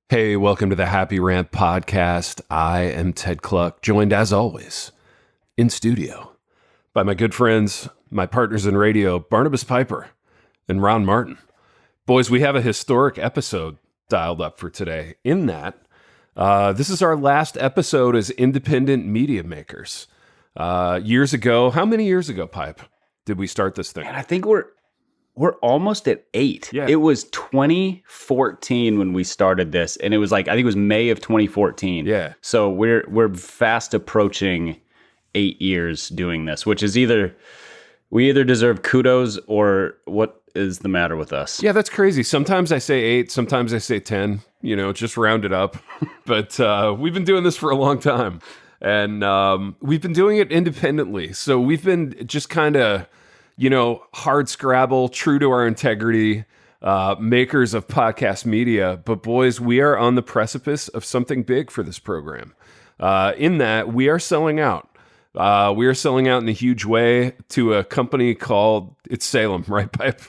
Hey, welcome to the Happy Rant podcast. I am Ted Cluck, joined as always in studio by my good friends, my partners in radio, Barnabas Piper and Ron Martin. Boys, we have a historic episode dialed up for today. In that, this is our last episode as independent media makers. Years ago, how many years ago, Pipe, did we start this thing? And I think we're almost at 8. Yeah. It was 2014 when we started this, and it was like, I think it was May of 2014. Yeah. So we're fast approaching 8 years doing this, which is we either deserve kudos or what is the matter with us? Yeah, that's crazy. Sometimes I say 8, sometimes I say 10, just round it up. But we've been doing this for a long time, and we've been doing it independently. So we've been just kind of, hard scrabble, true to our integrity, makers of podcast media. But boys, we are on the precipice of something big for this program. In that we are selling out. We are selling out in a huge way to a company called, it's Salem, right, Pipe?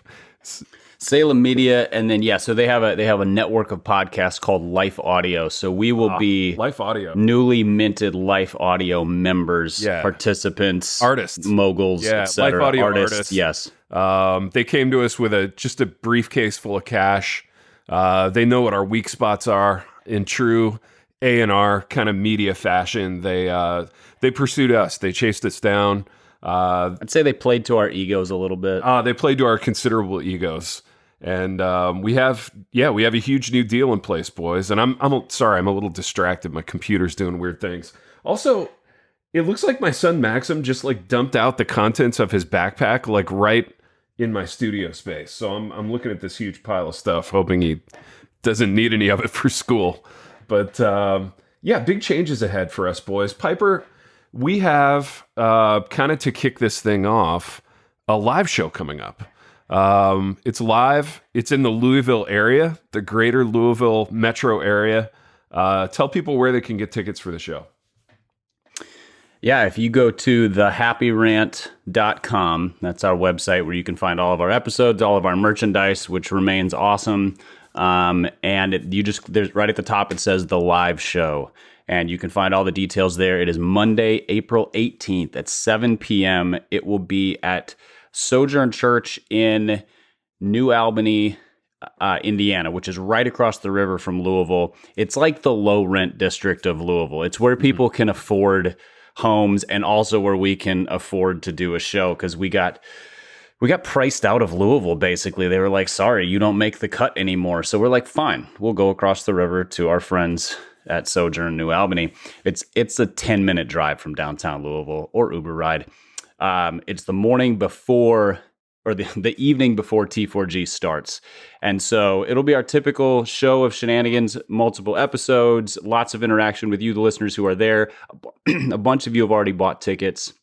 Salem Media, and then so they have a network of podcasts called Life Audio. So we will be Life Audio, newly minted Life Audio members, participants, artists, moguls, etc. Life Audio artists. Yes. They came to us with just a briefcase full of cash. They know what our weak spots are in true A&R kind of media fashion. They pursued us. They chased us down. I'd say they played to our egos a little bit. They played to our considerable egos, and we have a huge new deal in place, boys. And I'm sorry, I'm a little distracted. My computer's doing weird things. Also, it looks like my son Maxim just dumped out the contents of his backpack right in my studio space. So I'm looking at this huge pile of stuff, hoping he doesn't need any of it for school. But big changes ahead for us, boys. Piper, we have, kind of to kick this thing off, a live show coming up. It's live. It's in the Louisville area, the greater Louisville metro area. Tell people where they can get tickets for the show. Yeah, if you go to thehappyrant.com, that's our website where you can find all of our episodes, all of our merchandise, which remains awesome. There's right at the top, it says the live show. And you can find all the details there. It is Monday, April 18th at 7 p.m. It will be at Sojourn Church in New Albany, Indiana, which is right across the river from Louisville. It's like the low rent district of Louisville. It's where people can afford homes and also where we can afford to do a show, because we got priced out of Louisville, basically. They were like, sorry, you don't make the cut anymore. So we're like, fine, we'll go across the river to our friends at Sojourn New Albany. It's a 10-minute drive from downtown Louisville, or Uber ride. It's the morning before, or the evening before T4G starts. And so it'll be our typical show of shenanigans, multiple episodes, lots of interaction with you, the listeners who are there. A bunch of you have already bought tickets.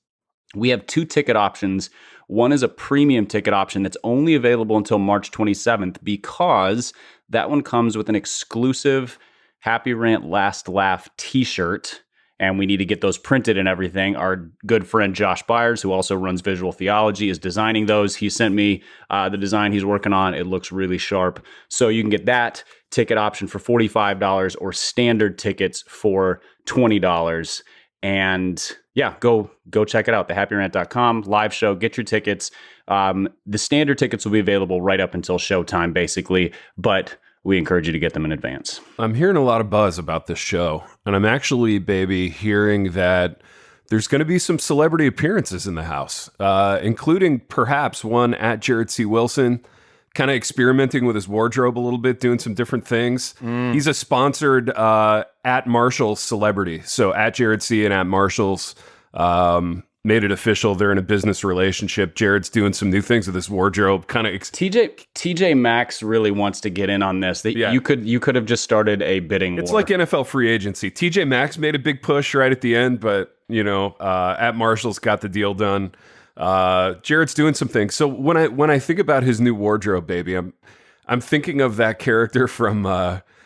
We have 2 ticket options. One is a premium ticket option that's only available until March 27th, because that one comes with an exclusive Happy Rant Last Laugh t-shirt, and we need to get those printed and everything. Our good friend Josh Byers, who also runs Visual Theology, is designing those. He sent me the design he's working on. It looks really sharp. So you can get that ticket option for $45 or standard tickets for $20. And go check it out, thehappyrant.com, live show, get your tickets. The standard tickets will be available right up until showtime, basically, but we encourage you to get them in advance. I'm hearing a lot of buzz about this show, and I'm actually, hearing that there's going to be some celebrity appearances in the house, including perhaps one at Jared C. Wilson, kind of experimenting with his wardrobe a little bit, doing some different things. He's a sponsored at Marshall's celebrity. So at Jared C. and at Marshall's made it official. They're in a business relationship. Jared's doing some new things with his wardrobe. Kind of TJ Maxx really wants to get in on this. You could have just started a bidding war. It's like NFL free agency. TJ Maxx made a big push right at the end, but at Marshall's got the deal done. Jared's doing some things. So when I think about his new wardrobe, baby, I'm thinking of that character from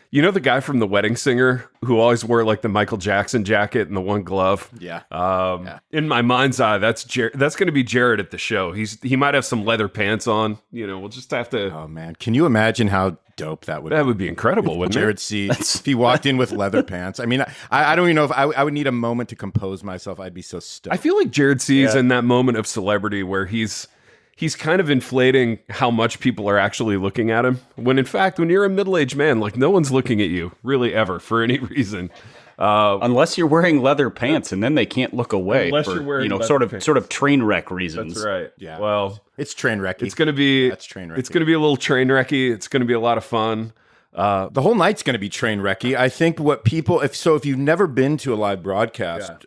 You know the guy from The Wedding Singer who always wore like the Michael Jackson jacket and the one glove? Yeah. In my mind's eye, that's going to be Jared at the show. He might have some leather pants on. We'll just have to. Oh man, can you imagine how dope that would be? That would be incredible, wouldn't Jared it? C. If he walked in with leather pants. I mean, I don't even know if I would need a moment to compose myself. I'd be so stoked. I feel like Jared C. is in that moment of celebrity where he's kind of inflating how much people are actually looking at him. When in fact, when you're a middle-aged man, like no one's looking at you really ever for any reason. Unless you're wearing leather pants, and then they can't look away. Unless for, you're wearing sort leather of train wreck reasons. That's right. Yeah. Well, it's train wrecky. it's going to be. That's train wrecky. It's going to be a little train wrecky. It's going to be a lot of fun. The whole night's going to be train wrecky. I think what people, if you've never been to a live broadcast,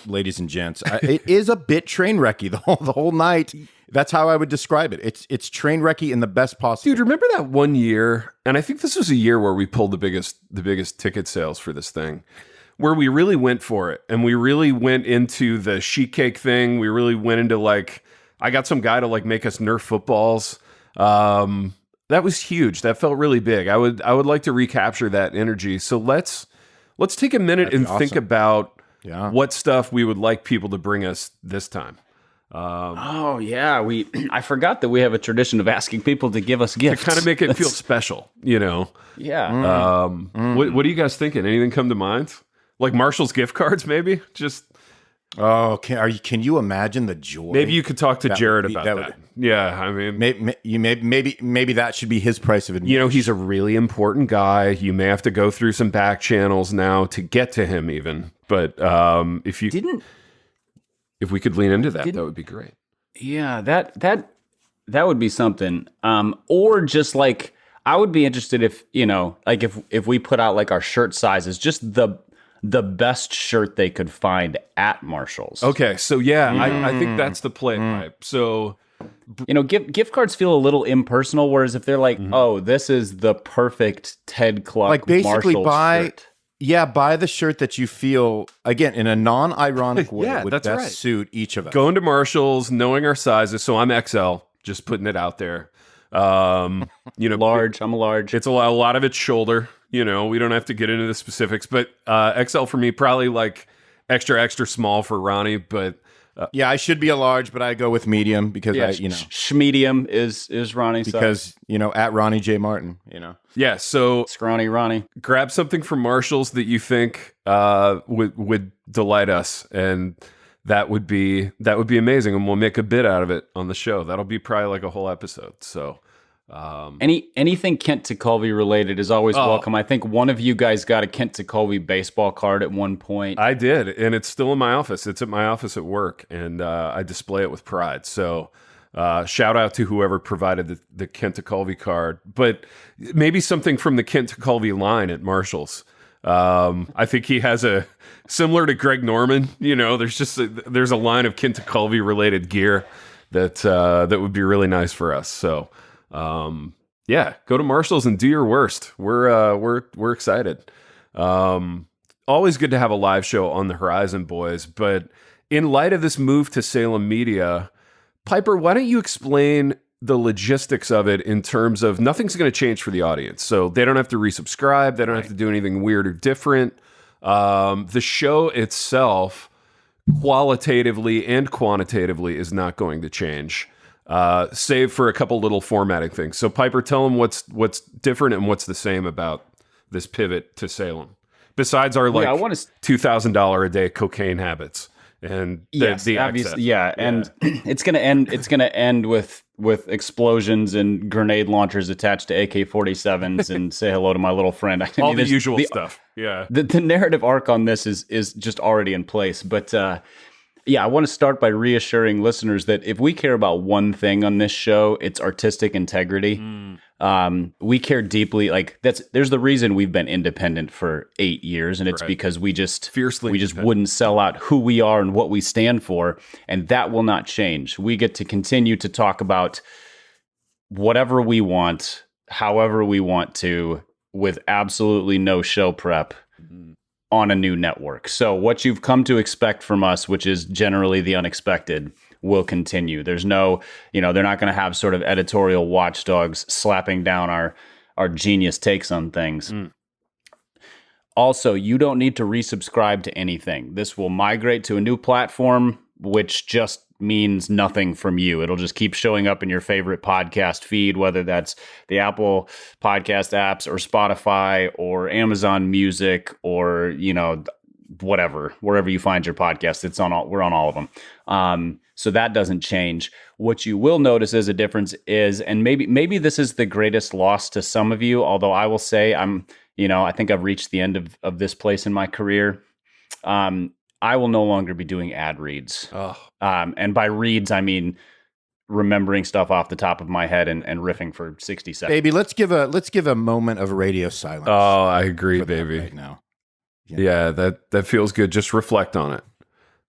ladies and gents, it is a bit train wrecky the whole night. That's how I would describe it. It's train wrecky in the best possible. Dude, remember that one year? And I think this was a year where we pulled the biggest ticket sales for this thing, where we really went for it, and we really went into the sheet cake thing. We really went into like, I got some guy to like make us Nerf footballs. That was huge. That felt really big. I would like to recapture that energy. So let's take a minute and think about what stuff we would like people to bring us this time. Oh yeah, I forgot that we have a tradition of asking people to give us gifts to kind of make it feel special, Yeah. What are you guys thinking? Anything come to mind? Like Marshall's gift cards, maybe? Just can you imagine the joy? maybe you could talk to Jared about that. Yeah, I mean, maybe that should be his price of admission. he's a really important guy. You may have to go through some back channels now to get to him, even. But if we could lean into that, that would be great. Yeah, that would be something. Or just like, I would be interested if if we put out like our shirt sizes, just the best shirt they could find at Marshall's. Okay, so I think that's the play pipe. So gift cards feel a little impersonal, whereas if they're like, oh, this is the perfect Ted Cluck, like basically Marshall shirt. Yeah, buy the shirt that you feel, again, in a non-ironic way, would that's best right. suit each of us. Going to Marshall's, knowing our sizes. So I'm XL, just putting it out there. Large. I'm a large. It's a lot of it's shoulder. We don't have to get into the specifics, but XL for me, probably like extra small for Ronnie. But I should be a large, but I go with medium because medium is Ronnie's size. Because at Ronnie J Martin, Yeah, so scrawny Ronnie. Grab something from Marshall's that you think would delight us, and that would be amazing, and we'll make a bit out of it on the show. That'll be probably like a whole episode. So anything Kent Tekulve related is always welcome. I think one of you guys got a Kent Tekulve baseball card at one point. I did, and it's still in my office. It's at my office at work, and I display it with pride. So shout out to whoever provided the Kent Tekulve card, but maybe something from the Kent Tekulve line at Marshall's. I think he has a similar to Greg Norman. There's a line of Kent Tekulve related gear that would be really nice for us. So go to Marshall's and do your worst. We're excited. Always good to have a live show on the horizon, boys. But in light of this move to Salem Media, Piper, why don't you explain the logistics of it in terms of nothing's going to change for the audience. So they don't have to resubscribe. They don't have to do anything weird or different. The show itself, qualitatively and quantitatively, is not going to change, save for a couple little formatting things. So Piper, tell them what's different and what's the same about this pivot to Salem, besides our $2,000 a day cocaine habits. And the obviously, and it's gonna end with explosions and grenade launchers attached to AK-47s and say hello to my little friend. All the usual stuff. Yeah, the narrative arc on this is just already in place. But I want to start by reassuring listeners that if we care about one thing on this show, it's artistic integrity. We care deeply. There's the reason we've been independent for 8 years, and it's because we just wouldn't sell out who we are and what we stand for, and that will not change. We get to continue to talk about whatever we want, however we want to, with absolutely no show prep on a new network. So what you've come to expect from us, which is generally the unexpected, will continue. There's no, they're not going to have sort of editorial watchdogs slapping down our genius takes on things. Also, you don't need to resubscribe to anything. This will migrate to a new platform, which just means nothing from you. It'll just keep showing up in your favorite podcast feed, whether that's the Apple podcast apps or Spotify or Amazon Music or, whatever, wherever you find your podcast. We're on all of them. So that doesn't change. What you will notice as a difference is, and maybe this is the greatest loss to some of you, although I will say I think I've reached the end of this place in my career. I will no longer be doing ad reads. Oh. And by reads, I mean remembering stuff off the top of my head and riffing for 60 seconds. Baby, let's give a moment of radio silence. Oh, I agree, baby. Right now. Yeah, that feels good. Just reflect on it.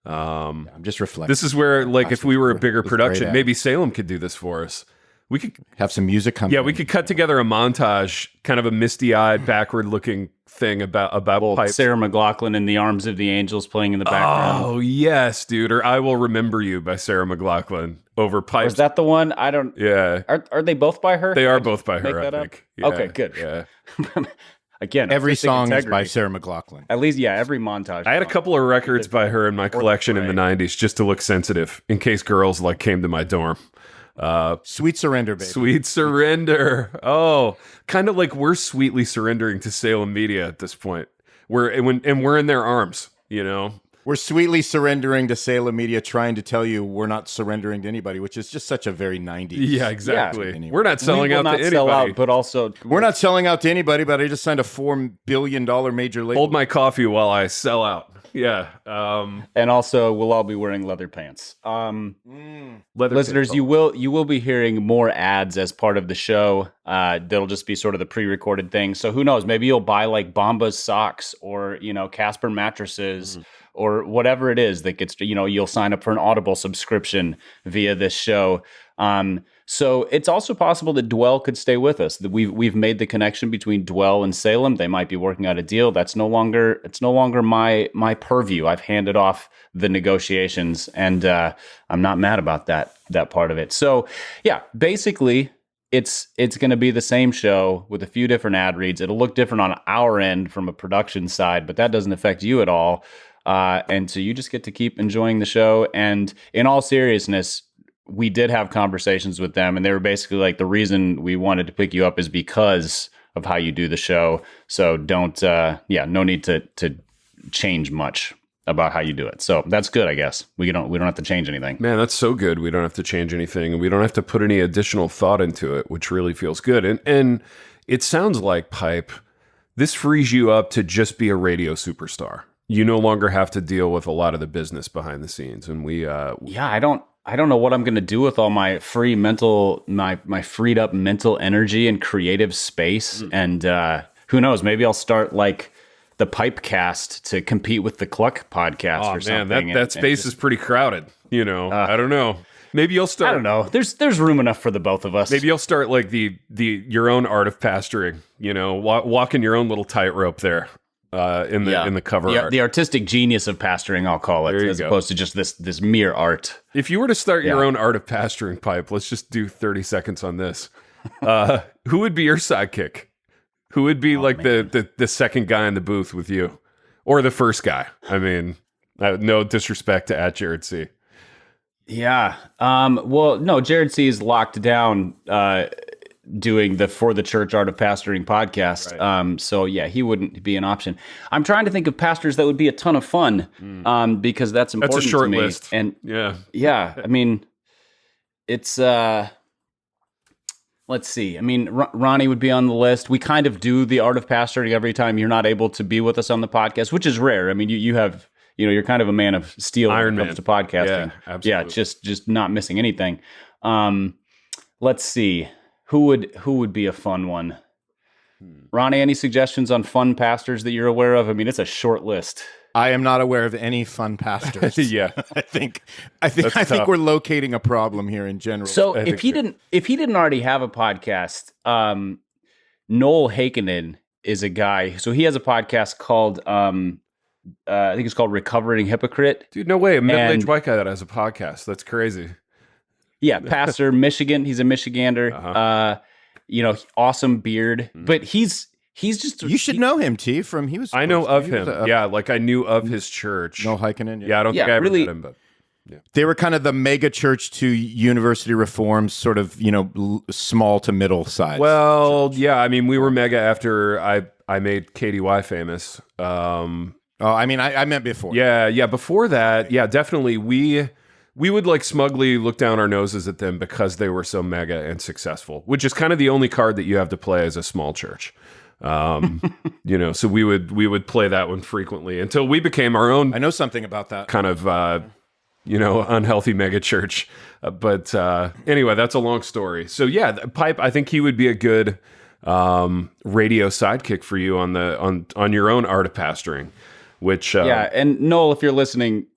I'm just reflecting. This is where, like, if we were a bigger production, great maybe Salem could do this for us. We could have some music come. Yeah, we could cut together a montage, kind of a misty-eyed, backward-looking thing about pipes. Sarah McLachlan in the Arms of the Angels playing in the background. Oh, yes, dude. Or I Will Remember You by Sarah McLachlan over pipes. Or is that the one? I don't... Yeah. Are they both by her? They are both by her, I think. Yeah. Okay, good. Yeah. Again, every song is by Sarah McLachlan. At least, every montage. I had a couple of records by her in my collection in the 90s just to look sensitive in case girls came to my dorm. Sweet Surrender, baby. Sweet Surrender. Oh, kind of like we're sweetly surrendering to Salem Media at this point. We're in their arms, We're sweetly surrendering to Salem Media, trying to tell you we're not surrendering to anybody, which is just such a very 90s. Yeah, exactly. Anyway. We're not selling out to anybody. Sell out, but also we're not selling out to anybody, but I just signed a $4 billion major label. Hold my coffee while I sell out. Yeah. And also, we'll all be wearing leather pants. Listeners, you will be hearing more ads as part of the show. That'll just be sort of the pre-recorded thing. So who knows? Maybe you'll buy like Bombas socks or Casper mattresses. Or whatever it is that gets, you'll sign up for an Audible subscription via this show. So it's also possible that Dwell could stay with us. That we've made the connection between Dwell and Salem. They might be working out a deal. It's no longer my purview. I've handed off the negotiations, and I'm not mad about that part of it. So yeah, basically, it's going to be the same show with a few different ad reads. It'll look different on our end from a production side, but that doesn't affect you at all. And so you just get to keep enjoying the show. And in all seriousness, we did have conversations with them, and they were basically like, the reason we wanted to pick you up is because of how you do the show. So no need to change much about how you do it. So that's good, I guess. We don't have to change anything. Man, that's so good. We don't have to change anything, and we don't have to put any additional thought into it, which really feels good. And it sounds like, Pipe, this frees you up to just be a radio superstar. You no longer have to deal with a lot of the business behind the scenes. And I don't know what I'm going to do with all my my freed up mental energy and creative space. And who knows, maybe I'll start like the Pipecast to compete with the Cluck podcast or something. Man, that space is pretty crowded. I don't know. Maybe you'll start. I don't know. There's room enough for the both of us. Maybe you'll start like your own art of pastoring, walking your own little tightrope there. In the cover art. The artistic genius of pastoring, I'll call it, as opposed to just this mere art. If you were to start your own art of pastoring, Pipe, let's just do 30 seconds on this. Who would be your sidekick? Who would be the second guy in the booth with you? Or the first guy? I mean, no disrespect to @Jared C. Yeah. Well, no, Jared C is locked down doing the For the Church Art of Pastoring podcast. Right. So yeah, he wouldn't be an option. I'm trying to think of pastors that would be a ton of fun, because that's important to me. That's a short to list. And yeah. I mean, it's, let's see. I mean, Ronnie would be on the list. We kind of do the Art of Pastoring every time you're not able to be with us on the podcast, which is rare. I mean, you have, you're kind of a man of steel Iron when it comes to podcasting. Yeah, absolutely. Yeah, just not missing anything. Let's see. Who would be a fun one? Ronnie, any suggestions on fun pastors that you're aware of? I mean, it's a short list. I am not aware of any fun pastors. Yeah, I think we're locating a problem here in general. So if he didn't already have a podcast, Noel Hakenen is a guy. So he has a podcast called I think it's called Recovering Hypocrite. Dude, no way, a middle-aged white guy that has a podcast. That's crazy. Yeah, pastor, Michigan. He's a Michigander. Uh-huh. Awesome beard, but he's He's just You should know him, T. From he was. I know of he was him. Yeah, like I knew of his church. No hiking in. Yeah, I don't think I ever met him, but they were kind of the mega church to university reform, sort of, small to middle size. Well, yeah, I mean, we were mega after I made KDY famous. I meant before. Yeah. Before that, yeah, definitely. We would like smugly look down our noses at them because they were so mega and successful, which is kind of the only card that you have to play as a small church. So we would play that one frequently until we became our own. I know something about that kind of unhealthy mega church. But anyway, that's a long story. So yeah, Pipe, I think he would be a good radio sidekick for you on your own art of pastoring. Which and Noel, if you're listening,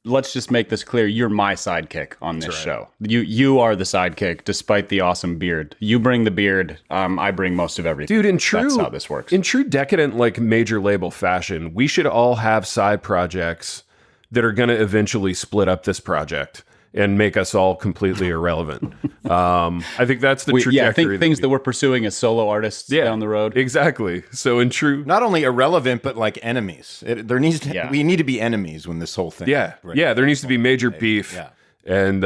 let's just make this clear: you're my sidekick on this show. You are the sidekick, despite the awesome beard. You bring the beard. I bring most of everything. Dude, that's how this works. In true decadent, like major label fashion, we should all have side projects that are going to eventually split up this project and make us all completely irrelevant. I think that's the trajectory. Yeah, I think things that we're pursuing as solo artists down the road. Exactly. So in true... Not only irrelevant, but like enemies. We need to be enemies when this whole thing... Yeah, there needs to be major beef. Yeah. And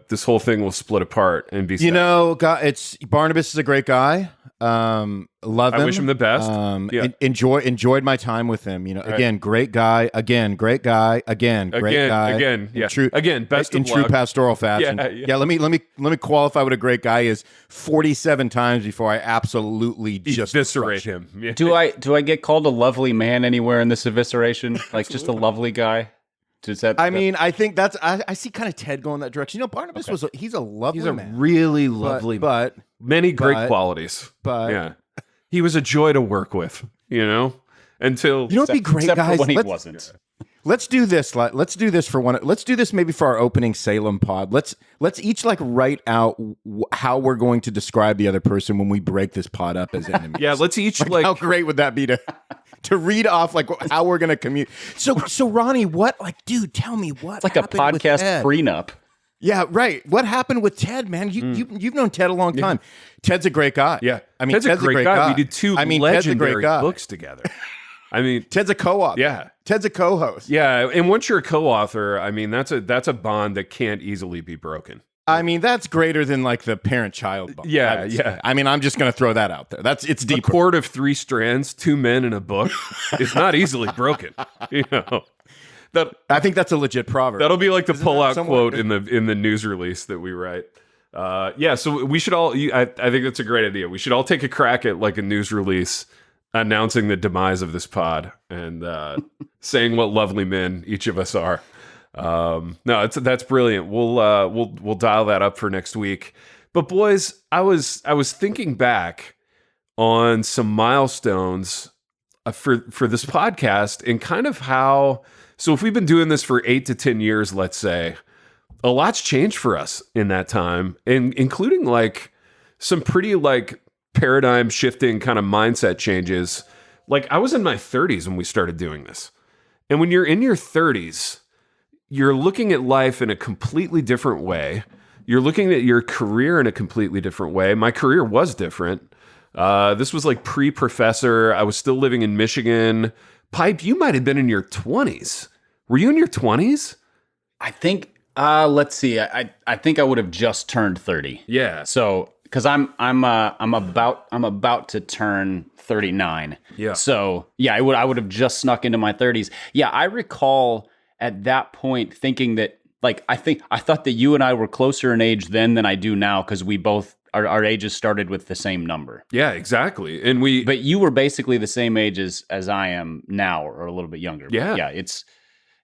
this whole thing will split apart and be... Barnabas is a great guy. Love him. I wish him the best. Enjoyed my time with him. Again, great guy. Again, great guy. Again, great guy. Again, yeah. Best in true pastoral fashion. Yeah. Let me qualify what a great guy is 47 times before I absolutely just eviscerate him. Yeah. Do I get called a lovely man anywhere in this evisceration? Like just a lovely guy? I think that's I see kind of Ted going that direction. Barnabas he's a lovely man. He's a really lovely man. But many great qualities. But yeah. He was a joy to work with, until it'd be great, guys. When he wasn't. Let's do this. Let's do this for one. Let's do this maybe for our opening Salem pod. Let's each write out how we're going to describe the other person when we break this pod up as enemies. Yeah, let's each how great would that be to read off how we're going to commute. So Ronnie, dude, tell me what. It's like a podcast prenup. Yeah, right. What happened with Ted, man? You've known Ted a long time. Ted's a great guy. Yeah, Ted's a great guy. We did two legendary books together. Ted's a co-author. Yeah, Ted's a co-host. Yeah, and once you're a co-author, that's a bond that can't easily be broken. That's greater than the parent-child bond. Yeah. I'm just going to throw that out there. It's deep. A cord of 3 strands, 2 men in a book is not easily broken. I think that's a legit proverb. That'll be like the pull-out quote in the news release that we write. So we should all. I think that's a great idea. We should all take a crack at a news release announcing the demise of this pod and saying what lovely men each of us are. That's brilliant. We'll dial that up for next week. But boys, I was thinking back on some milestones for this podcast and kind of how. So if we've been doing this for 8 to 10 years, let's say, a lot's changed for us in that time, and including some pretty paradigm shifting kind of mindset changes. I was in my 30s when we started doing this. And when you're in your 30s, you're looking at life in a completely different way. You're looking at your career in a completely different way. My career was different. This was pre-professor. I was still living in Michigan. Pipe, you might have been in your 20s. Were you in your 20s? I think, let's see. I think I would have just turned 30. Yeah. So, because I'm about to turn 39. Yeah. So, yeah, I would have just snuck into my 30s. Yeah, I recall at that point thinking that I thought that you and I were closer in age then than I do now because we both our ages started with the same number. Yeah, exactly. But you were basically the same age as I am now, or a little bit younger. Yeah.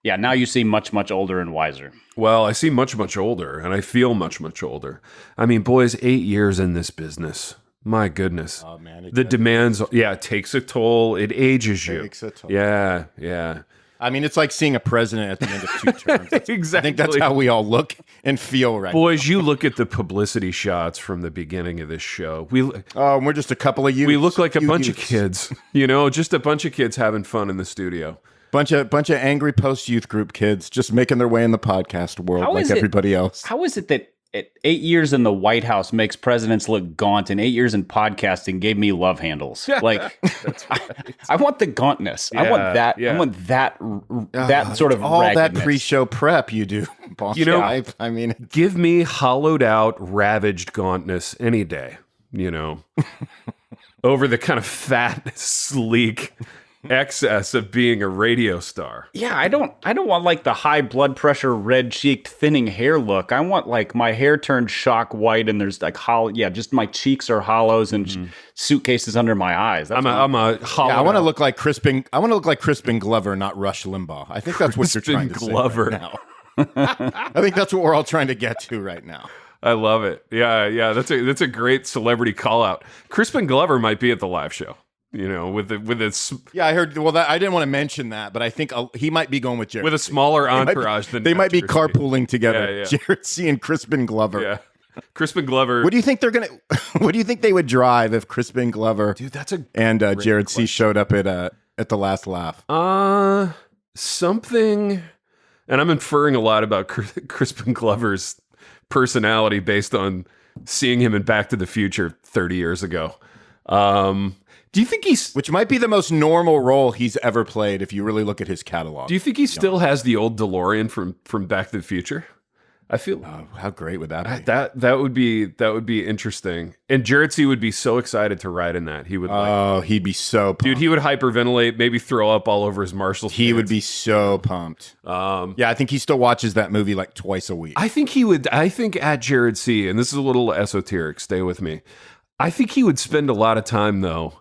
Yeah, now you seem much, much older and wiser. Well, I seem much, much older, and I feel much, much older. Boys, 8 years in this business. My goodness. Oh, man. The demands, it takes a toll. It ages you. It takes a toll. Yeah. It's like seeing a president at the end of 2 terms. Exactly. I think that's how we all look and feel right Boys, you look at the publicity shots from the beginning of this show. We're just a couple of youths. We look like a bunch of kids, just a bunch of kids having fun in the studio. Bunch of angry post-youth group kids just making their way in the podcast world like everybody else. How is it that 8 years in the White House makes presidents look gaunt, and 8 years in podcasting gave me love handles. Like, I want the gauntness. I want that. Yeah. I want that. That sort of all that raggedness. pre-show prep you do, boss. You know, I mean, Give me hollowed out, ravaged gauntness any day, over the kind of fat, sleek excess of being a radio star. Yeah, I don't want like the high blood pressure, red cheeked, thinning hair look. I want like my hair turned shock white and there's like hollow. Yeah, just my cheeks are hollows and suitcases under my eyes. That's I'm a hollow. I want to look like Crispin. I want to look like Crispin Glover, not Rush Limbaugh. I think that's what you're trying to Glover. say right now. I think that's what we're all trying to get to right now. I love it. Yeah. That's a great celebrity call out. Crispin Glover might be at the live show. With its Yeah, I heard. Well, I didn't want to mention that, but I think he might be going with Jared. with a smaller entourage than They might be Jared C. carpooling together. Yeah. Jared C. and Crispin Glover. Yeah, Crispin Glover. What do you think they're gonna? What do you think they would drive if Crispin Glover, Dude, that's a and Jared C. question. showed up at the last laugh? Something, and I'm inferring a lot about Crispin Glover's personality based on seeing him in Back to the Future 30 years ago. Do you think Which might be the most normal role he's ever played if you really look at his catalog. Do you think he still has the old DeLorean from Back to the Future? I feel How great would that be? that would be interesting. And Jared C would be so excited to ride in that. He would He'd be so pumped. dude, he would hyperventilate, maybe throw up all over his Marshall. He would be so pumped. Yeah, I think he still watches that movie like twice a week. I think he would. I think at Jared C, and this is a little esoteric, stay with me. I think he would spend a lot of time though,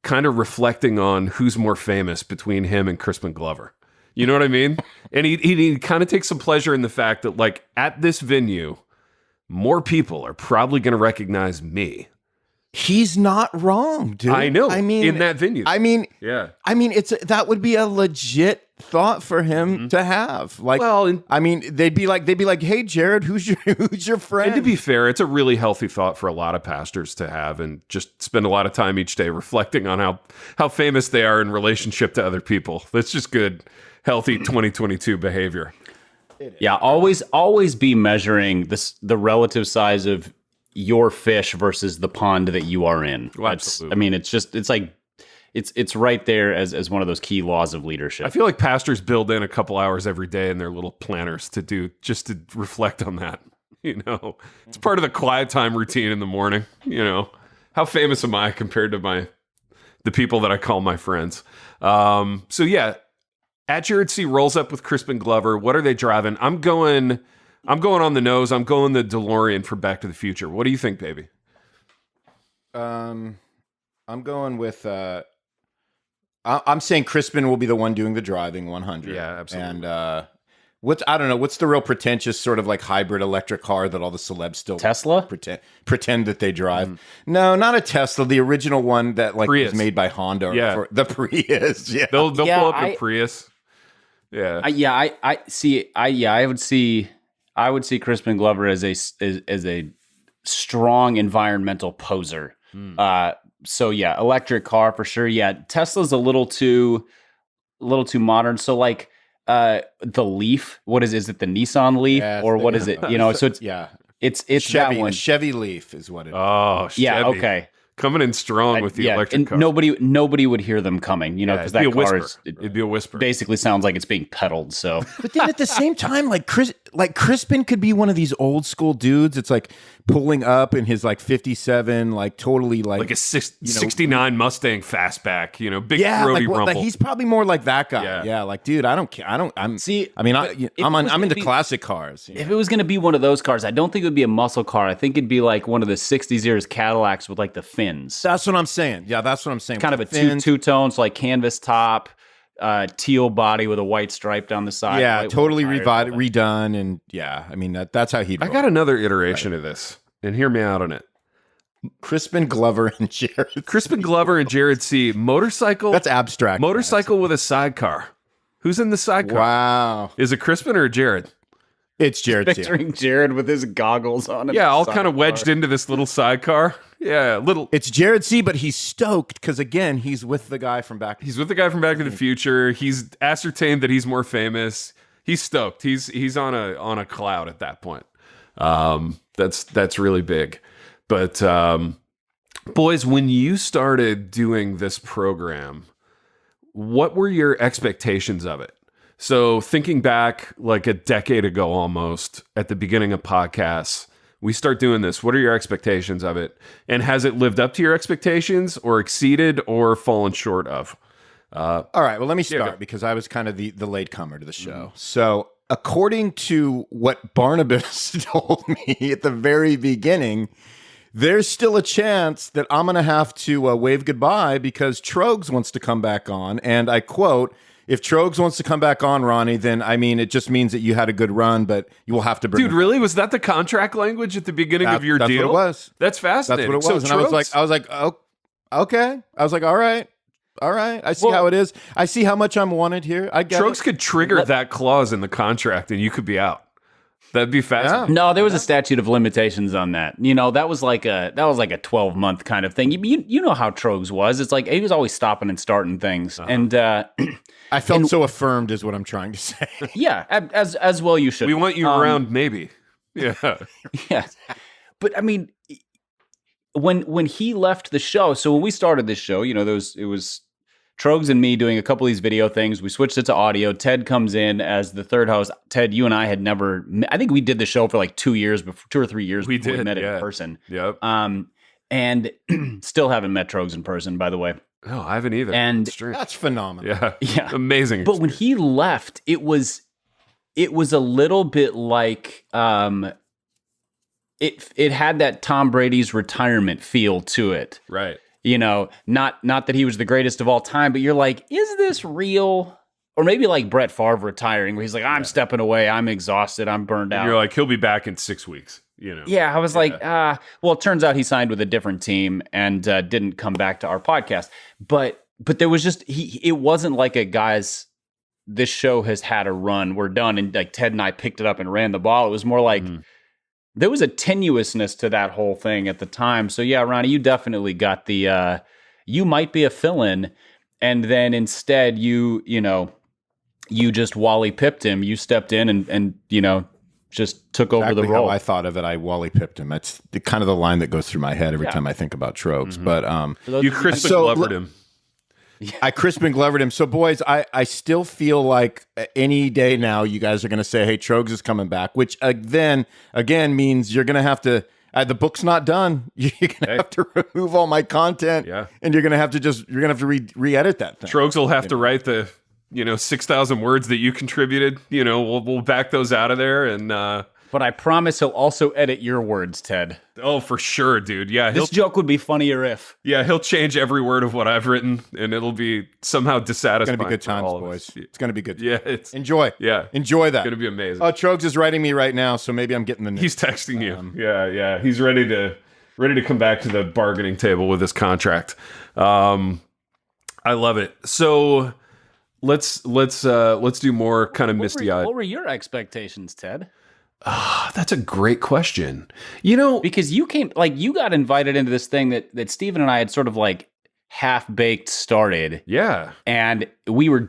kind of reflecting on who's more famous between him and Crispin Glover. You know what I mean? And he kind of takes some pleasure in the fact that, like, at this venue, more people are probably going to recognize me. He's not wrong, dude. I know. I mean, in that venue. yeah. That would be a legit thought for him to have. Like, Well, they'd be like, hey, Jared, who's your friend? And to be fair, it's a really healthy thought for a lot of pastors to have, and just spend a lot of time each day reflecting on how famous they are in relationship to other people. That's just good, healthy 2022 behavior. Yeah, always be measuring the relative size of your fish versus the pond that you are in. Well, absolutely. I mean, it's right there as one of those key laws of leadership. I feel like pastors build in a couple hours every day in their little planners to reflect on that. It's part of the quiet time routine in the morning. How famous am I compared to the people that I call my friends? So yeah, at Jared C rolls up with Crispin Glover. What are they driving? I'm going on the nose. I'm going the DeLorean for Back to the Future. What do you think, baby? I'm going with. I'm saying Crispin will be the one doing the driving 100. Yeah, absolutely. And what's the real pretentious sort of like hybrid electric car that all the celebs still Tesla? pretend that they drive? No, not a Tesla. The original one that like Prius. was made by Honda. Yeah. The Prius. Yeah. They'll pull up a Prius. Yeah. I would see Crispin Glover as a strong environmental poser. So yeah, electric car for sure. Yeah, Tesla's a little too modern. So like the Leaf, is it the Nissan Leaf or what is it? So it's yeah. It's Chevy, that one. a Chevy Leaf is what it is. Oh, Chevy. Yeah, okay. Coming in strong with the electric and car. nobody would hear them coming, because that car it'd be a whisper. basically sounds like it's being pedaled. So, But then at the same time, like Crispin could be one of these old school dudes. It's like pulling up in his like 57, like totally like a 69 Mustang fastback, big yeah, throaty like rumple. he's probably more like that guy. Yeah. Yeah, like dude, I don't care. I'm I'm into classic cars. if it was going to be one of those cars, I don't think it would be a muscle car. I think it'd be like one of the 60s eras Cadillacs with like the fins. That's what I'm saying. Yeah, that's what I'm saying. Kind of a two-tone, so like canvas top, teal body with a white stripe down the side. Yeah, totally tires, redone, and yeah, I mean that's how he'd. I got another iteration of this, and hear me out on it. Crispin Glover and Jared. Crispin Glover and Jared C. Motorcycle. That's abstract. Motorcycle with a sidecar. Who's in the sidecar? Wow, Is it Crispin or Jared? it's Jared. Picturing Jared with his goggles on. Yeah, all kind of wedged into this little sidecar. Yeah, little. It's Jared C, but he's stoked because again, he's with the guy from back. He's with the guy from Back to the Future. He's ascertained that he's more famous. He's stoked. He's on a cloud at that point. That's really big. But boys, when you started doing this program, what were your expectations of it? So thinking back like a decade ago almost at the beginning of podcasts, we start doing this. What are your expectations of it? And has it lived up to your expectations or exceeded or fallen short of? All right. Well, let me start because I was kind of the latecomer to the show. So according to what Barnabas told me at the very beginning, there's still a chance that I'm going to have to wave goodbye because Trogs wants to come back on. And I quote, if Trogs wants to come back on, Ronnie, then, I mean, it just means that you had a good run, but you will have to bring Dude, really? Was that the contract language at the beginning of your deal? That's what it was. That's fascinating. That's what it was. So and I was like, oh, okay. I was like, all right. I see how it is. I see how much I'm wanted here. I get Trogs it. could trigger that clause in the contract and you could be out. That'd be fascinating. No, there was a statute of limitations on that. You know, that was like a 12-month kind of thing. You know how Trogs was. It's like he was always stopping and starting things. And I felt so affirmed is what I'm trying to say. Yeah, as well you should. We want you around maybe. Yeah. Yeah. But I mean, when he left the show, so when we started this show, you know, it was Trogs and me doing a couple of these video things. We switched it to audio. Ted comes in as the third host. Ted, you and I had never, I think we did the show for like 2 years, 2 or 3 years before we met in person. Yep. And still haven't met Trogs in person, by the way. No, I haven't either. And that's phenomenal. Yeah. Amazing. But when he left, it was a little bit like, it had that Tom Brady's retirement feel to it. Right. You know, not that he was the greatest of all time, but you're like, is this real? Or maybe like Brett Favre retiring, where he's like, I'm stepping away, I'm exhausted, I'm burned out. And you're like, he'll be back in 6 weeks. You know. Yeah, I was like, well, it turns out he signed with a different team and didn't come back to our podcast. But there was just it wasn't like a guys, this show has had a run, we're done, and like Ted and I picked it up and ran the ball. It was more like. There was a tenuousness to that whole thing at the time. So yeah, Ronnie, you definitely got the, you might be a fill-in, and then instead you just Wally pipped him. You stepped in and just took over the role. How I thought of it, I Wally pipped him. It's kind of the line that goes through my head every time I think about Trogs. But you Crispin Glovered him. I Crispin Glovered him. So, boys, I still feel like any day now you guys are going to say, hey, Trogs is coming back, which then, again, means you're going to have to, the book's not done. You're going to have to remove all my content. Yeah. And you're going to have to re-edit that thing. Trogs will have to write the, 6,000 words that you contributed. We'll back those out of there. And, but I promise he'll also edit your words, Ted. Oh, for sure, dude. Yeah. This joke would be funnier if. Yeah, he'll change every word of what I've written, and it'll be somehow dissatisfying. It's going to be good times, boys. It's going to be good. Yeah. Enjoy. Yeah. Enjoy that. It's going to be amazing. Oh, Trogs is writing me right now, so maybe I'm getting the news. He's texting you. Yeah. He's ready to come back to the bargaining table with his contract. I love it. So let's do more kind of misty-eyed. What were your expectations, Ted? That's a great question. Because you got invited into this thing that Steven and I had sort of like half-baked started. Yeah. And we were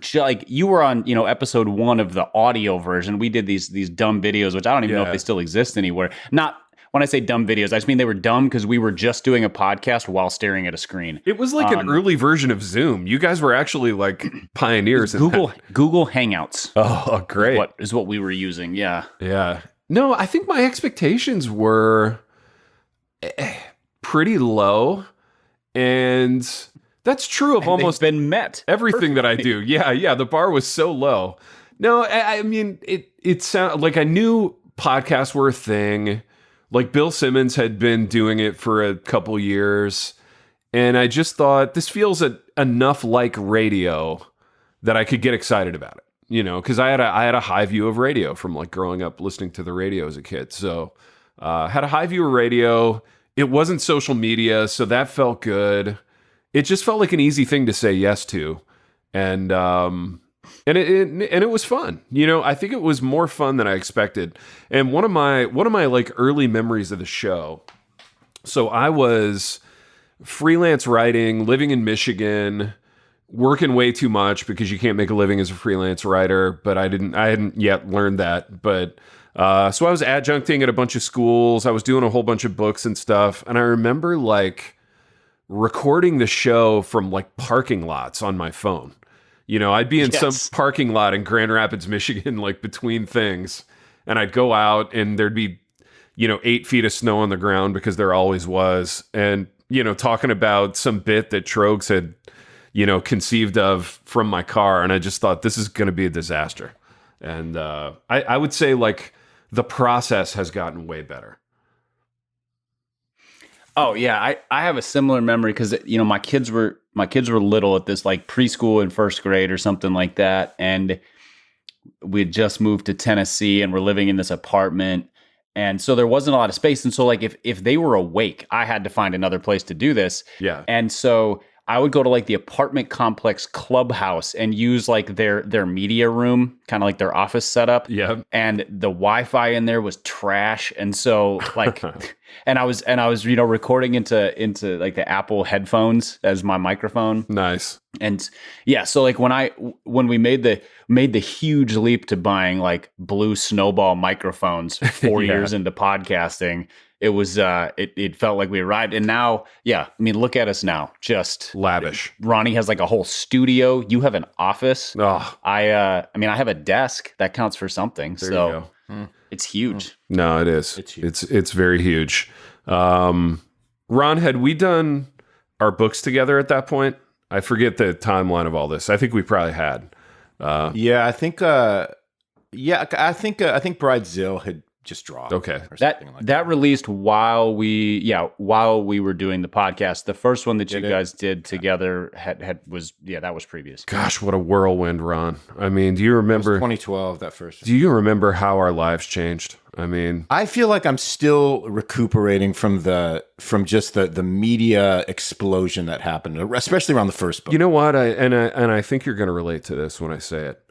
you were on, episode 1 of the audio version. We did these dumb videos, which I don't even know if they still exist anywhere. Not when I say dumb videos, I just mean they were dumb because we were just doing a podcast while staring at a screen. It was like an early version of Zoom. You guys were actually like pioneers. Google Hangouts. Oh, great. Is what we were using. Yeah. Yeah. No, I think my expectations were pretty low, and that's true of almost been met. Everything that I do. Yeah, the bar was so low. No, I mean, it sounded like I knew podcasts were a thing. Like Bill Simmons had been doing it for a couple years, and I just thought this feels enough like radio that I could get excited about it. Because I had a high view of radio from like growing up listening to the radio as a kid. So had a high view of radio. It wasn't social media, so that felt good. It just felt like an easy thing to say yes to, and it was fun. I think it was more fun than I expected. And one of my like early memories of the show. So I was freelance writing, living in Michigan. Working way too much because you can't make a living as a freelance writer, but I hadn't yet learned that. But So I was adjuncting at a bunch of schools. I was doing a whole bunch of books and stuff. And I remember like recording the show from like parking lots on my phone. You know, I'd be in some parking lot in Grand Rapids, Michigan, like between things. And I'd go out and there'd be, 8 feet of snow on the ground because there always was. And, talking about some bit that Trogs had, conceived of from my car. And I just thought this is going to be a disaster. And I would say like the process has gotten way better. Oh yeah, I have a similar memory because my kids were little at this like preschool in first grade or something like that, and we had just moved to Tennessee and we're living in this apartment, and so there wasn't a lot of space, and so like if they were awake, I had to find another place to do this. Yeah, and so I would go to like the apartment complex clubhouse and use like their media room, kind of like their office setup. Yeah. And the Wi-Fi in there was trash. And so like, and I was, recording into like the Apple headphones as my microphone. Nice. And yeah, so like when we made the huge leap to buying like blue Snowball microphones 4 years into podcasting, it was it felt like we arrived. And now, yeah, I mean, look at us now, just lavish. Ronnie has like a whole studio. You have an office. Oh. I have a desk that counts for something. There so you go. It's huge. No, it is. It's huge. It's very huge. Ron, had we done our books together at that point? I forget the timeline of all this. I think we probably had. I think Bridezilla had just dropped. Okay. That released while we were doing the podcast. The first one that you guys did together was previous. Gosh, what a whirlwind, Ron. I mean, do you remember 2012 that first? Do you remember how our lives changed? I mean, I feel like I'm still recuperating from just the media explosion that happened, especially around the first book. You know what? I think you're going to relate to this when I say it.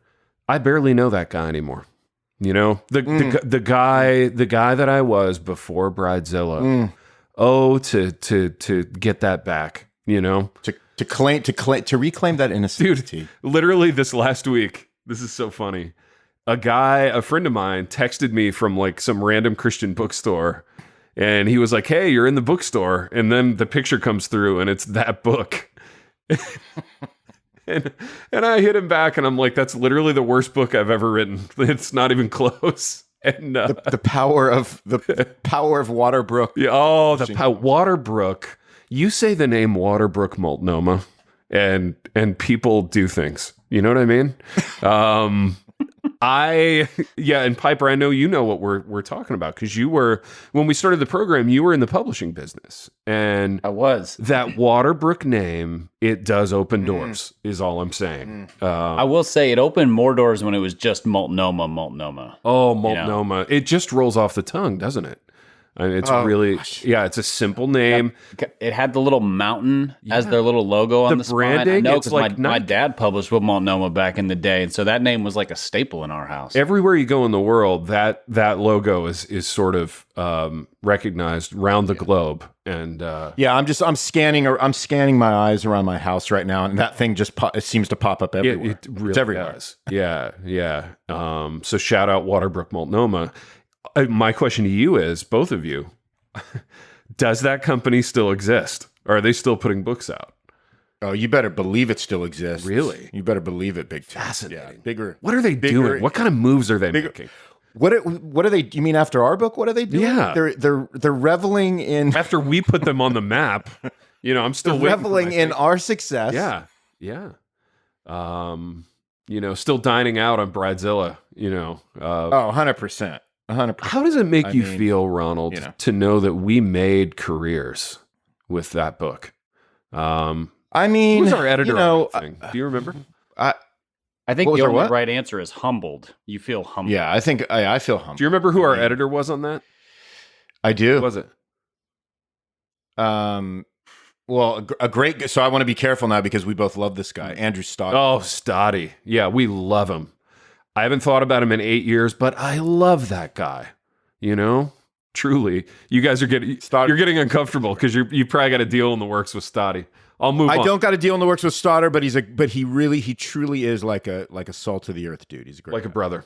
I barely know that guy anymore. The guy that I was before Bridezilla. To get that back, to reclaim that innocence. Dude, literally this last week, this is so funny. A friend of mine texted me from like some random Christian bookstore, and he was like, "Hey, you're in the bookstore," and then the picture comes through, and it's that book. And I hit him back, and I'm like, "That's literally the worst book I've ever written. It's not even close." And the power of Waterbrook. Yeah. Oh, Waterbrook. You say the name Waterbrook Multnomah, and people do things. You know what I mean? And Piper, I know you know what we're talking about because when we started the program, you were in the publishing business, and I was. That Waterbrook name, it does open doors, is all I'm saying. I will say it opened more doors when it was just Multnomah. Oh, Multnomah! It just rolls off the tongue, doesn't it? I mean, it's a simple name. It had the little mountain as their little logo on the branding. Spine. I know because my dad published with Multnomah back in the day, and so that name was like a staple in our house. Everywhere you go in the world, that logo is sort of recognized around the globe. And I'm scanning my eyes around my house right now, and that thing it seems to pop up everywhere. It really it's everywhere. does. Yeah. So shout out Waterbrook Multnomah. My question to you is, both of you, does that company still exist? Or are they still putting books out? Oh, you better believe it still exists. Really? You better believe it, big time. Fascinating. Yeah, bigger. What are they doing? What kind of moves are they making? What are they? You mean after our book? What are they doing? Yeah, they're reveling in. After we put them on the map, I'm still reveling in our success. Yeah. Still dining out on Bridezilla. 100%. 100%. How does it make you feel, Ronald, to know that we made careers with that book? Who's our editor on that thing? Do you remember? I think the only right answer is humbled. You feel humbled. Yeah, I think I feel humbled. Do you remember who our editor was on that? I do. Who was it? Well, a great. So I want to be careful now because we both love this guy, Andrew Stoddy. Oh, Stoddy. Yeah, we love him. I haven't thought about him in 8 years, but I love that guy. Truly, you guys are you're getting uncomfortable because you probably got a deal in the works with Stoddy. I'll move on. I don't got a deal in the works with Stoddard, but he truly is like a salt of the earth dude. He's a great guy. A brother.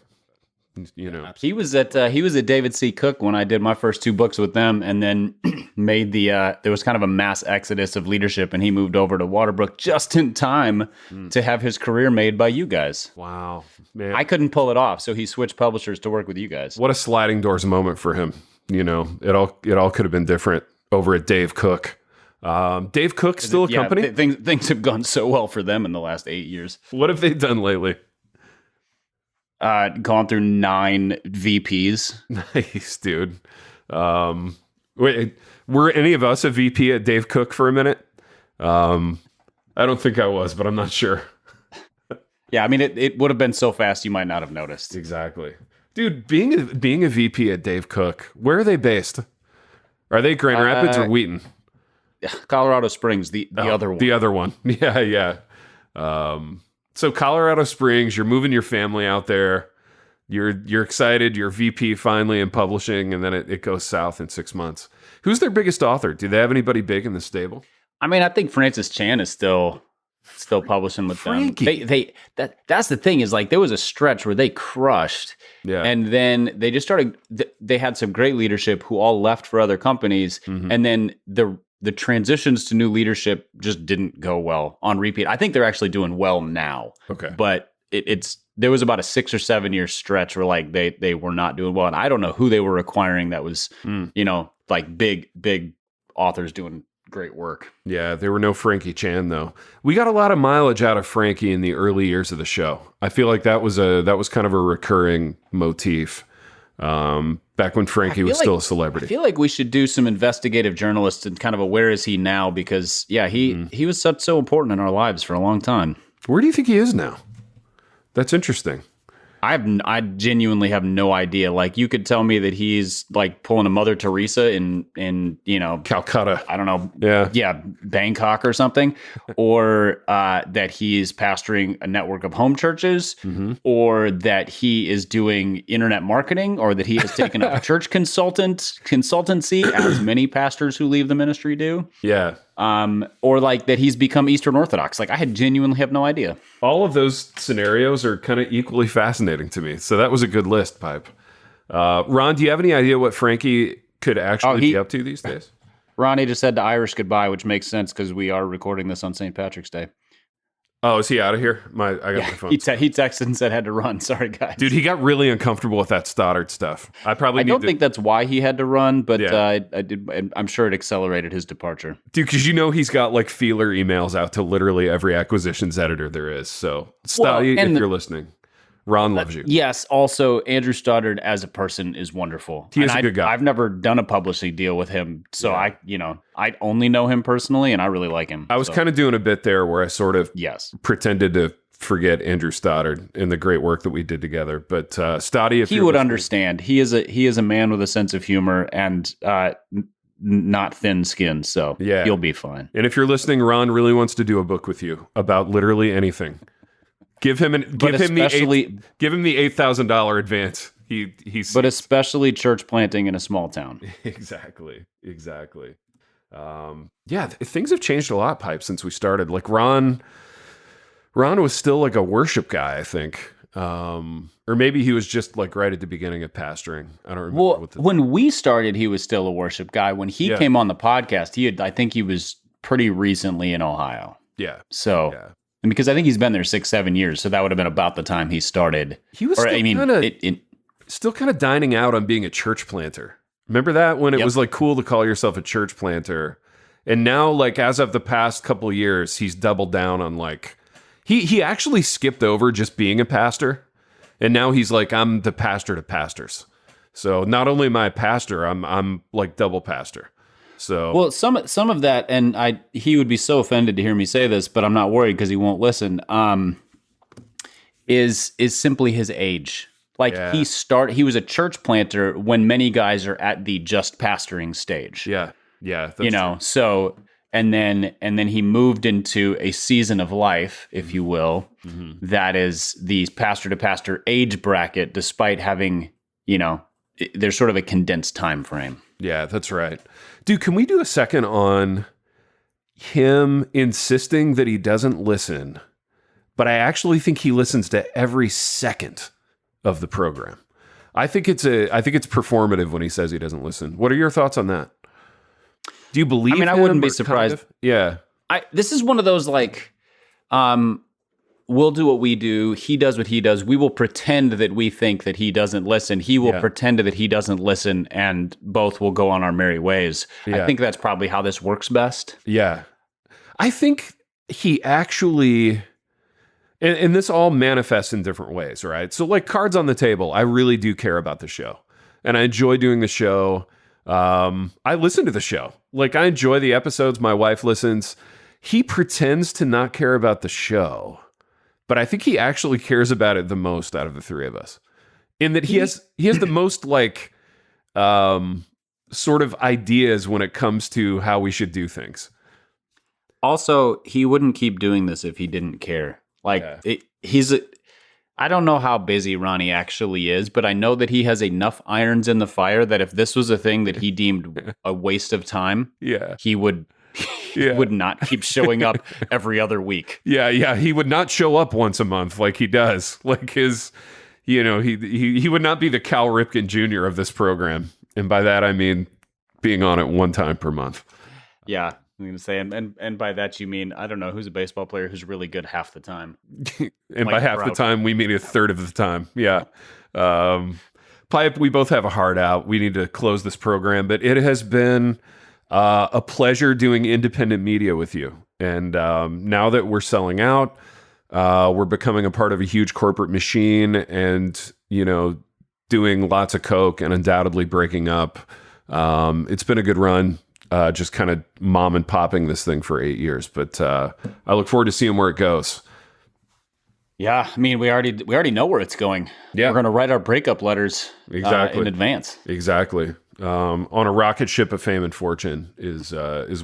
You know, He was at David C. Cook when I did my first 2 books with them, and then made there was kind of a mass exodus of leadership, and he moved over to Waterbrook just in time to have his career made by you guys. wow, man, I couldn't pull it off, so he switched publishers to work with you guys. what a sliding doors moment for him. You know, it all could have been different over at Dave Cook. Dave Cook still a company? Things have gone so well for them in the last 8 years. What have they done lately? Gone through 9 VPs. Nice, dude. Wait, were any of us a VP at Dave Cook for a minute? I don't think I was, but I'm not sure. Yeah, I mean, it would have been so fast you might not have noticed. Exactly. Dude, being a VP at Dave Cook, where are they based? Are they Grand Rapids or Wheaton? Colorado Springs, the other one. The other one. Yeah, yeah. So Colorado Springs, you're moving your family out there. You're excited. You're VP finally in publishing, and then it goes south in 6 months. Who's their biggest author? Do they have anybody big in the stable? I mean, I think Francis Chan is still publishing with Frankie. them. That's the thing is like there was a stretch where they crushed, Yeah. and then they just started. They had some great leadership who all left for other companies, and then the transitions to new leadership just didn't go well on repeat. I think they're actually doing well now. Okay. But there was about a 6 or 7 year stretch where like they were not doing well. And I don't know who they were acquiring that was, like big authors doing great work. Yeah, there were no Frankie Chan though. We got a lot of mileage out of Frankie in the early years of the show. I feel like that was kind of a recurring motif. Back when Frankie was still a celebrity. I feel like we should do some investigative journalists and kind of a where is he now? Because he was so important in our lives for a long time. Where do you think he is now? That's interesting. I genuinely have no idea. Like you could tell me that he's like pulling a Mother Teresa in Calcutta. I don't know. Yeah. Bangkok or something, or that he's pastoring a network of home churches, or that he is doing internet marketing, or that he has taken up church consultancy, as many pastors who leave the ministry do. Yeah. Or like that he's become Eastern Orthodox. Like I genuinely have no idea. All of those scenarios are kind of equally fascinating to me. So that was a good list, Pipe. Ron, do you have any idea what Frankie could actually be up to these days? Ronnie just said to Irish goodbye, which makes sense because we are recording this on St. Patrick's Day. Oh, is he out of here? I got my phone. He texted and said had to run. Sorry, guys. Dude, he got really uncomfortable with that Stoddard stuff. I don't think that's why he had to run, but I'm sure it accelerated his departure. Dude, because he's got like feeler emails out to literally every acquisitions editor there is. So, Stoddard, if you're listening, Ron loves you. Yes. Also, Andrew Stoddard as a person is wonderful. He is a good guy. I've never done a publishing deal with him, so I only know him personally, and I really like him. I was kind of doing a bit there where I sort of pretended to forget Andrew Stoddard and the great work that we did together. But Stoddy, if he would understand, he is a man with a sense of humor and not thin skinned, so you'll be fine. And if you're listening, Ron really wants to do a book with you about literally anything. Give him the $8,000 advance. But especially church planting in a small town. Exactly. Things have changed a lot, Pipe, since we started. Like Ron was still like a worship guy, I think. Or maybe he was just like right at the beginning of pastoring. I don't remember. Well, when we started, he was still a worship guy. When he came on the podcast, I think he was pretty recently in Ohio. Yeah. So. Yeah. And because I think he's been there 6-7 years, so that would have been about the time he started. He was still kind of dining out on being a church planter. Remember that when it was like cool to call yourself a church planter, and now like as of the past couple of years, he's doubled down on like he actually skipped over just being a pastor, and now he's like I'm the pastor to pastors. So not only am I a pastor, I'm like double pastor. So well, some of that, and he would be so offended to hear me say this, but I'm not worried because he won't listen. Is simply his age. Like he was a church planter when many guys are at the just pastoring stage. Yeah. That's true. So and then he moved into a season of life, if you will, that is the pastor to pastor age bracket, despite having there's sort of a condensed time frame. Yeah, that's right. Dude, can we do a second on him insisting that he doesn't listen, but I actually think he listens to every second of the program. I think it's performative when he says he doesn't listen. What are your thoughts on that? Do you believe? I mean, I wouldn't be surprised. Kind of? Yeah. This is one of those like, we'll do what we do. He does what he does. We will pretend that we think that he doesn't listen. He will pretend that he doesn't listen, and both will go on our merry ways. I think that's probably how this works best. Yeah. I think he actually, and this all manifests in different ways, right? So like cards on the table, I really do care about the show, and I enjoy doing the show. I listen to the show. Like I enjoy the episodes. My wife listens. He pretends to not care about the show, but I think he actually cares about it the most out of the three of us, in that he has the most like sort of ideas when it comes to how we should do things. Also, he wouldn't keep doing this if he didn't care. Like I don't know how busy Ronnie actually is, but I know that he has enough irons in the fire that if this was a thing that he deemed a waste of time, he would not keep showing up every other week. Yeah, he would not show up once a month like he does. Like his, he would not be the Cal Ripken Jr. of this program. And by that, I mean being on it one time per month. Yeah. I'm going to say, and by that you mean, I don't know, who's a baseball player who's really good half the time. And like by half the time, we mean a third of the time. Yeah. Pipe, we both have a heart out. We need to close this program, but it has been a pleasure doing independent media with you. And now that we're selling out, we're becoming a part of a huge corporate machine and, doing lots of coke and undoubtedly breaking up. It's been a good run. Just kind of mom and popping this thing for 8 years, but I look forward to seeing where it goes. Yeah, I mean, we already know where it's going. Yeah, we're going to write our breakup letters in advance. Exactly. On a rocket ship of fame and fortune is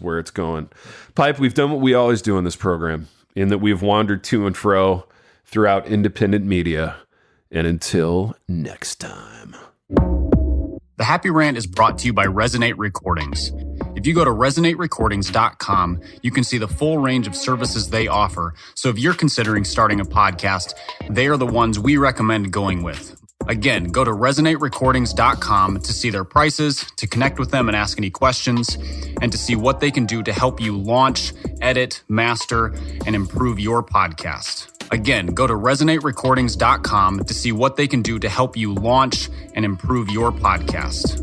where it's going. Pipe, we've done what we always do in this program, in that we've wandered to and fro throughout independent media. And until next time. The Happy Rant is brought to you by Resonate Recordings. If you go to resonaterecordings.com, you can see the full range of services they offer. So if you're considering starting a podcast, they are the ones we recommend going with. Again, go to resonaterecordings.com to see their prices, to connect with them and ask any questions, and to see what they can do to help you launch, edit, master, and improve your podcast. Again, go to resonaterecordings.com to see what they can do to help you launch and improve your podcast.